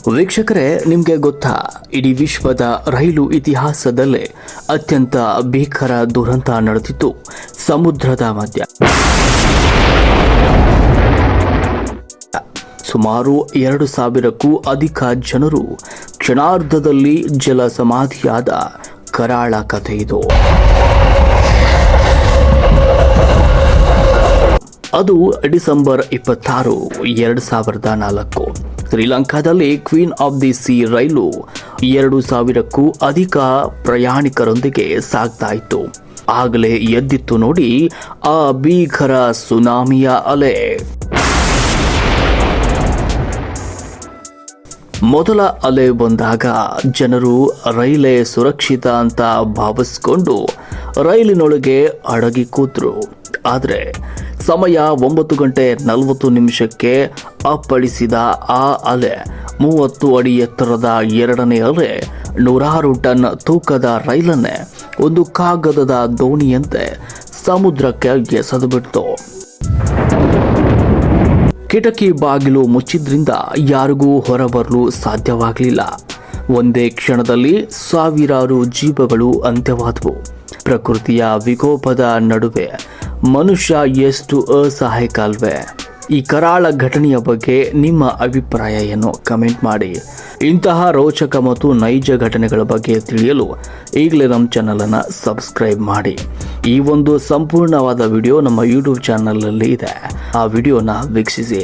ವೀಕ್ಷಕರೇ, ನಿಮಗೆ ಗೊತ್ತಾ, ಇಡೀ ವಿಶ್ವದ ರೈಲು ಇತಿಹಾಸದಲ್ಲೇ ಅತ್ಯಂತ ಭೀಕರ ದುರಂತ ನಡೆದಿತ್ತು ಸಮುದ್ರದ ಮಧ್ಯ. ಸುಮಾರು 2,000ಕ್ಕೂ ಅಧಿಕ ಜನರು ಕ್ಷಣಾರ್ಧದಲ್ಲಿ ಜಲ ಸಮಾಧಿಯಾದ ಕರಾಳ ಕಥೆ ಇದು. ಅದು ಡಿಸೆಂಬರ್ 26, 2004. ಶ್ರೀಲಂಕಾದಲ್ಲಿ ಕ್ವೀನ್ ಆಫ್ ದಿ ಸೀ ರೈಲು 2,000ಕ್ಕೂ ಅಧಿಕ ಪ್ರಯಾಣಿಕರೊಂದಿಗೆ ಸಾಗ್ತಾ ಇತ್ತು. ಆಗಲೇ ಎದ್ದಿತ್ತು ನೋಡಿ ಆ ಭೀಕರ ಸುನಾಮಿಯ ಅಲೆ. ಮೊದಲ ಅಲೆ ಬಂದಾಗ ಜನರು ರೈಲೇ ಸುರಕ್ಷಿತ ಅಂತ ಭಾವಿಸಿಕೊಂಡು ರೈಲಿನೊಳಗೆ ಅಡಗಿ ಕೂತರು. ಆದರೆ ಸಮಯ 9:40 ಅಪ್ಪಳಿಸಿದ ಆ ಅಲೆ 30 ಅಡಿ ಎತ್ತರದ ಎರಡನೇ ಅಲೆ 106 ಟನ್ ತೂಕದ ರೈಲನ್ನೇ ಒಂದು ಕಾಗದದ ದೋಣಿಯಂತೆ ಸಮುದ್ರಕ್ಕೆ ಎಸೆದು ಬಿಡ್ತು. ಕಿಟಕಿ ಬಾಗಿಲು ಮುಚ್ಚಿದ್ರಿಂದ ಯಾರಿಗೂ ಹೊರಬರಲು ಸಾಧ್ಯವಾಗಲಿಲ್ಲ. ಒಂದೇ ಕ್ಷಣದಲ್ಲಿ ಸಾವಿರಾರು ಜೀವಗಳು ಅಂತ್ಯವಾದವು. ಪ್ರಕೃತಿಯ ವಿಕೋಪದ ನಡುವೆ ಮನುಷ್ಯ ಎಷ್ಟು ಅಸಹಾಯಕ ಅಲ್ವೇ? ಈ ಕರಾಳ ಘಟನೆಯ ಬಗ್ಗೆ ನಿಮ್ಮ ಅಭಿಪ್ರಾಯ ಏನು? ಕಮೆಂಟ್ ಮಾಡಿ. ಇಂತಹ ರೋಚಕ ಮತ್ತು ನೈಜ ಘಟನೆಗಳ ಬಗ್ಗೆ ತಿಳಿಯಲು ಈಗಲೇ ನಮ್ಮ ಚಾನಲನ್ನು ಸಬ್ಸ್ಕ್ರೈಬ್ ಮಾಡಿ. ಈ ಒಂದು ಸಂಪೂರ್ಣವಾದ ವಿಡಿಯೋ ನಮ್ಮ ಯೂಟ್ಯೂಬ್ ಚಾನಲಲ್ಲಿ ಇದೆ, ಆ ವಿಡಿಯೋನ ವೀಕ್ಷಿಸಿ.